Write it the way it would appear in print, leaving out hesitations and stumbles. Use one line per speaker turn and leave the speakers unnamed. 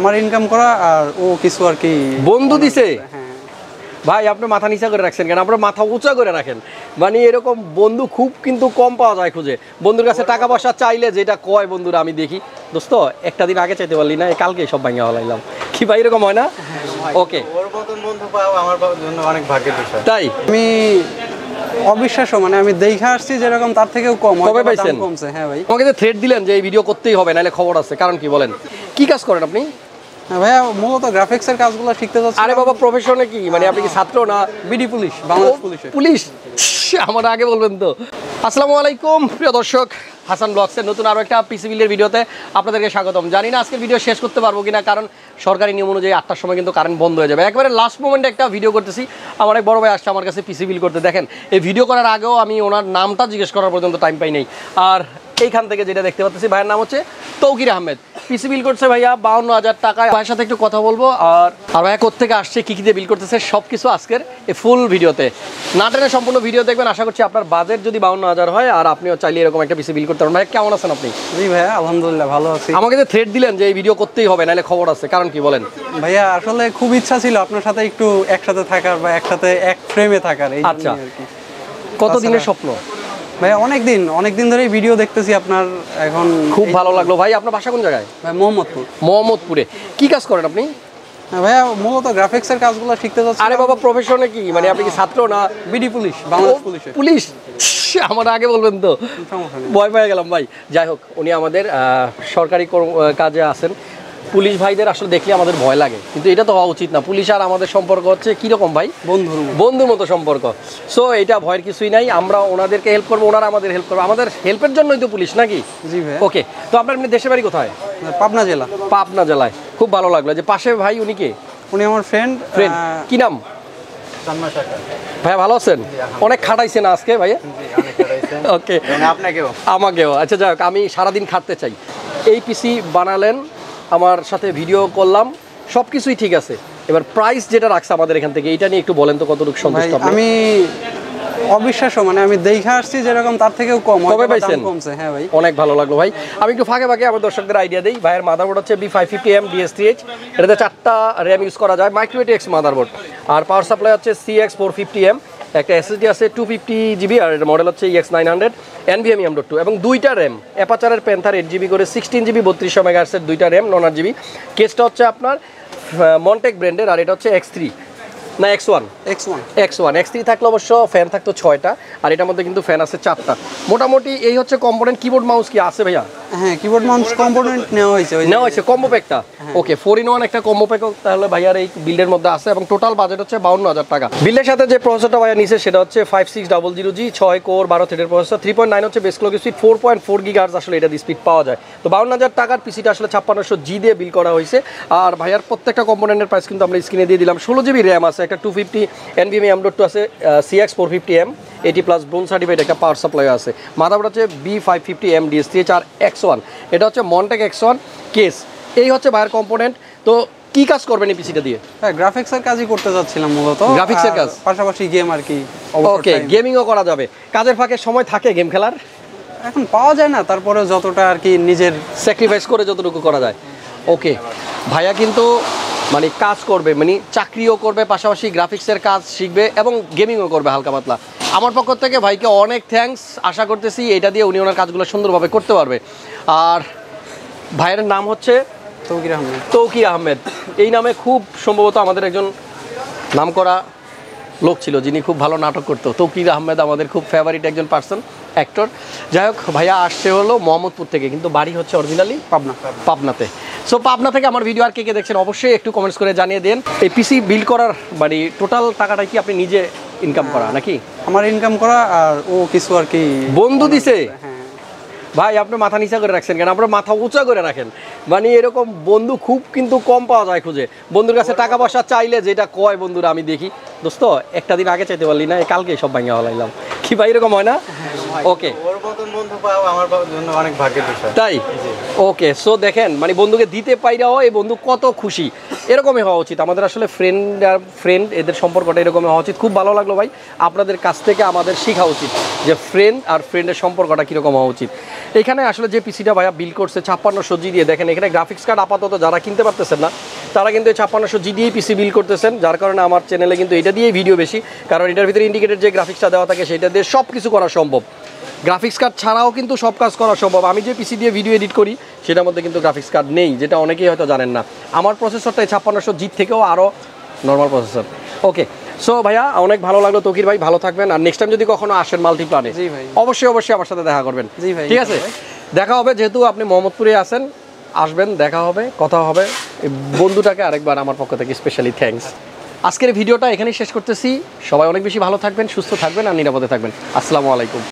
আমার ইনকাম করা আর ও কিছু আর কি
বন্ধু দিছে।
হ্যাঁ
ভাই আপনি মাথা নিচা করে রাখছেন কেন? আপনার মাথা উঁচা করে রাখেন। মানে এরকম বন্ধু খুব কিন্তু কম পাওয়া যায় খুঁজে। বন্ধুর কাছে টাকা পয়সা চাইলে যেটা কয় বন্ধুরা আমি দেখি, দোস্ত একটা দিন আগে চাইতে পারলি না, কালকে সব ভাঙা হলাইলাম। কি ভাই এরকম হয় না? ওকে,
ওর মতন বন্ধু পাওয়া আমার জন্য অনেক ভাগ্যের বিষয়।
তাই
আমি অবিশ্বাস্য, মানে আমি দেখে আসছি যেরকম তার থেকেও কম।
কবে পাইছেন?
কমছে। হ্যাঁ ভাই,
আমাকে যে থ্রেড দিলেন যে এই ভিডিও করতেই হবে নাহলে খবর আছে, কারণ কি বলেন? কি কাজ করেন আপনি?
ভাইয়া মূলত গ্রাফিক্সের কাজগুলো শিখতে যাচ্ছি।
আরে বাবা, প্রফেশনে কি মানে আপনি কি ছাত্র না?
BD police, Bangladesh
police. আমার আগে বলবেন তো। আসসালামু আলাইকুম প্রিয় দর্শক, হাসান ব্লগসের নতুন আরও একটা পিসি বিলের ভিডিওতে আপনাদেরকে স্বাগতম। জানি না আজকের ভিডিও শেষ করতে পারবো কিনা, কারণ সরকারি নিয়ম অনুযায়ী 8টার সময় কিন্তু কারেন্ট বন্ধ হয়ে যাবে। একবারে লাস্ট মোমেন্টে একটা ভিডিও করতেছি। আমার এক বড় ভাই আসছে আমার কাছে পিসি বিল করতে। দেখেন, এই ভিডিও করার আগেও আমি ওনার নামটা জিজ্ঞেস করার পর্যন্ত টাইম পাই নাই। আর এইখান থেকে যেটা দেখতে পাচ্ছি, ভাইয়ের নাম হচ্ছে তৌকির আহমেদ। পিসি বিল করছে ভাইয়া 52,000 টাকায়। ভাইয়ের সাথে একটু কথা বলবো, আর ভাইয়া কোত্থেকে আসছে, কী কী দিয়ে বিল করতেছে, সব কিছু আজকের এই ফুল ভিডিওতে। না টেনে সম্পূর্ণ ভিডিও দেখবেন। আশা করছি আপনার বাজেট যদি 52,000 হয় আর আপনিও চাইলে এরকম একটা পিসি বিল করতে পারেন। ভাই কেমন আছেন আপনি?
জি ভাইয়া, আলহামদুলিল্লাহ ভালো আছি।
আমাকে যে থ্রেড দিলেন যে এই ভিডিও করতেই হবে নাহলে খবর আছে, কারণ কি বলেন?
ভাইয়া আসলে খুব ইচ্ছা ছিল আপনার সাথে একটু একসাথে থাকার বা একসাথে এক ফ্রেমে থাকার। এই
আচ্ছা,
আর কি।
কত দিনের স্বপ্ন?
ভাইয়া অনেকদিন ধরেই ভিডিও দেখতেছি আপনার। এখন
খুব ভালো লাগলো। ভাই আপনার বাসা কোন জায়গায়?
ভাই মোহাম্মদপুর।
মোহাম্মদপুরে। কি কাজ করেন আপনি?
ভাইয়া মূলত গ্রাফিক্সের কাজগুলো শিখতে যাচ্ছি।
আরে বাবা, প্রফেশনে কি মানে আপনি কি ছাত্র না?
BD police, Bangladesh
police. আমার আগে বলবেন তো, ভয় পেয়ে গেলাম ভাই। যাই হোক, উনি আমাদের সরকারি কাজে আছেন। পুলিশ ভাইদের আসলে দেখলে আমাদের ভয় লাগে, কিন্তু এটা তো হওয়া উচিত না। পুলিশ আর আমাদের সম্পর্ক হচ্ছে কীরকম ভাই? বন্ধুর মতো সম্পর্ক। সো এটা ভয়ের কিছুই নাই। আমরা ওনাদেরকে হেল্প করবো, ওনারা আমাদের হেল্প করবো। আমাদের হেল্পের জন্যই তো পুলিশ, নাকি?
জি ভাই।
ওকে, তো আপনার এমনি দেশের বাড়ি কোথায়?
পাবনা জেলা।
পাবনা জেলায়। খুব ভালো লাগলো যে পাশে ভাই। উনি কে?
উনি আমার ফ্রেন্ড।
কি নাম? ভাইয়া ভালো আছেন? অনেক খাটাইছেন আজকে ভাইয়া। ওকে,
আপনাকেও
আমাকেও। আচ্ছা যাই হোক, আমি সারাদিন খাটতে চাই। এই পিসি বানালেন, আমার সাথে ভিডিও করলাম, সব কিছুই ঠিক আছে। এবার প্রাইস যেটা রাখছে আমাদের এখান থেকে, এটা নিয়ে একটু বলেন তো কতটুকু সন্তুষ্ট আপনি?
আমি অবিশ্বাস্য, মানে আমি দেখে আসছি যেরকম তার থেকেও কম।
কবে পাইছেন?
কমছে। হ্যাঁ ভাই,
অনেক ভালো লাগলো ভাই। আমি একটু ফাঁকে ফাঁকে আমার দর্শকদের আইডিয়া দিই। ভাইয়ের মাদারবোর্ড হচ্ছে B550M DS3H। এটাতে 4টা র্যাম ইউজ করা যায়, মাইক্রো ATX মাদারবোর্ড। আর পাওয়ার সাপ্লাই হচ্ছে CX450M। একটা SSD আছে 250GB, আর এর মডেল হচ্ছে EX900 NVMe M.2, এবং 2টা র্যাম অ্যাপাচারের প্যান্থার 8GB করে 16GB 3200 MHz 2টা র্যাম 9GB। কেসটা হচ্ছে আপনার মন্টেক ব্র্যান্ডের, আর এটা হচ্ছে X3 না X1 X3 থাকলে অবশ্য ফ্যান থাকতো 6টা, আর এটার মধ্যে কিন্তু ফ্যান আছে 4টা। মোটামুটি এই হচ্ছে কম্পোনেন্ট। কিবোর্ড মাউস কি আছে ভাইয়া?
হ্যাঁ, কিবোর্ড মাউস কম্পোনেন্ট নেওয়া হয়েছে
কম্বো প্যাকটা। ওকে, 4-in-1 একটা কম্বো প্যাক তাহলে ভাইয়ার এই বিল্ডের মধ্যে আছে, এবং টোটাল বাজেট হচ্ছে 52,000 টাকা। বিল্ডের সাথে যে প্রসেসরটা ভাইয়া নিছে সেটা হচ্ছে 5600G 6 কোর 12 থ্রেডের প্রসেসর। 3.9 হচ্ছে বেস ক্লক স্পিড, 4.4 GHz আসলে এটা স্পিড পাওয়া যায়। তো 52,000 টাকার পিসিটা আসলে 5600G দিয়ে বিল করা হয়েছে। আর ভাইয়ার প্রত্যেকটা কম্পোনেন্টের প্রাইস কিন্তু আমরা স্ক্রিনে দিয়ে দিলাম। 16GB র্যাম আছে, একটা 250 NVMe M.2 আছে, CX450M 80+ ব্রোঞ্জ সার্টিফাইড একটা পাওয়ার সাপ্লাই আছে। মাদারবোর্ড হচ্ছে B550M DS3H আর X1। এটা হচ্ছে মন্টেক X1 কেস। এই হচ্ছে ভাইয়ের কম্পোনেন্ট। তো কি কাজ করবেন এই পিসিটা দিয়ে?
হ্যাঁ, গ্রাফিক্সের কাজই করতে যাচ্ছিলাম মূলত।
গ্রাফিক্সের কাজ,
পাশাপাশি গেম আর কি।
ওকে, গেমিংও করা যাবে। কাজের ফাঁকে সময় থাকে গেম খেলার?
এখন পাওয়া যায় না, তারপরে যতটা আর কি নিজের
স্যাক্রিফাইস করে যতটুকু করা যায়। ওকে, ভাইয়া কিন্তু মানে কাজ করবে, মানে চাকরিও করবে, পাশাপাশি গ্রাফিক্সের কাজ শিখবে এবং গেমিংও করবে হালকা পাতলা। আমার পক্ষ থেকে ভাইকে অনেক থ্যাঙ্কস। আশা করতেছি এটা দিয়ে উনি ওনার কাজগুলো সুন্দরভাবে করতে পারবে। আর ভাইয়ের নাম হচ্ছে তৌকির আহমেদ। এই নামে খুব সম্ভবত আমাদের একজন নামকরা লোক ছিল যিনি খুব ভালো নাটক করতো। তৌকির আহমেদ আমাদের খুব ফেভারিট একজন পার্সন, অ্যাক্টর। যাই হোক, ভাইয়া আসছে হলো মোহাম্মদপুর থেকে, কিন্তু বাড়ি হচ্ছে অরিজিনালি পাবনাতে। সো পাবনা থেকে আমার ভিডিও আর কে দেখছেন অবশ্যই একটু কমেন্টস করে জানিয়ে দেন। এই পিসি বিল করার মানে টোটাল টাকাটা কি আপনি নিজে ইনকাম করা নাকি?
আমার ইনকাম করা আর ও কিছু আর কি
বন্ধু দিছে। ভাই আপনি মাথা নিচা করে রাখছেন কেন? আপনার মাথা উঁচা করে রাখেন। মানে এরকম বন্ধু খুব কিন্তু কম পাওয়া যায় খুঁজে। বন্ধুর কাছে টাকা পয়সা চাইলে যেটা কয় বন্ধুরা আমি দেখি, দোস্ত একটা দিন আগে চাইতে পারলি না, কালকে সব ভাঙা হলাইলাম। কি ভাই এরকম হয় না? ওকে,
ওর মতন বন্ধু পাওয়া আমার জন্য অনেক ভাগ্যের বিষয়।
তাই ওকে। সো দেখেন মানে বন্ধুকে দিতে পাইরাও এই বন্ধু কত খুশি, এরকমই হওয়া উচিত আমাদের। আসলে ফ্রেন্ড আর ফ্রেন্ড এদের সম্পর্কটা এরকমই হওয়া উচিত। খুব ভালো লাগলো ভাই, আপনাদের কাছ থেকে আমাদের শেখা উচিত যে ফ্রেন্ড আর ফ্রেন্ডের সম্পর্কটা কীরকম হওয়া উচিত। এখানে আসলে যে পিসিটা ভাইয়া বিল করছে 5600G দিয়ে, দেখেন এখানে গ্রাফিক্স কার্ড আপাতত যারা কিনতে পারতেছেন না তারা কিন্তু এই 5600G দিয়েই পিসি বিল করতেছেন, যার কারণে আমার চ্যানেলে কিন্তু এটা দিয়েই ভিডিও বেশি, কারণ এটার ভিতরে ইন্ডিকেটেড যে গ্রাফিক্সটা দেওয়া থাকে সেটা দিয়ে সব কিছু করা সম্ভব। গ্রাফিক্স কার্ড ছাড়াও কিন্তু সব কাজ করা সম্ভব। আমি যে পিসি দিয়ে ভিডিও এডিট করি সেটার মধ্যে কিন্তু গ্রাফিক্স কার্ড নেই, যেটা অনেকেই হয়তো জানেন না। আমার প্রসেসরটা এই 5600G থেকেও আরও নর্মাল প্রসেসর। ওকে, সো ভাইয়া অনেক ভালো লাগলো তৌকির ভাই, ভালো থাকবেন। আর নেক্সট টাইম যদি কখনো আসেন মাল্টিপ্লানে,
জি ভাই,
অবশ্যই অবশ্যই আমার সাথে দেখা করবেন।
জি ভাই,
ঠিক আছে, দেখা হবে। যেহেতু আপনি মোহাম্মদপুরে আছেন, আসবেন, দেখা হবে, কথা হবে। এই বন্ধুটাকে আরেকবার আমার পক্ষ থেকে স্পেশালি থ্যাঙ্কস। আজকের ভিডিওটা এখানেই শেষ করতেছি। সবাই অনেক বেশি ভালো থাকবেন, সুস্থ থাকবেন আর নিরাপদে থাকবেন। আসসালামু আলাইকুম।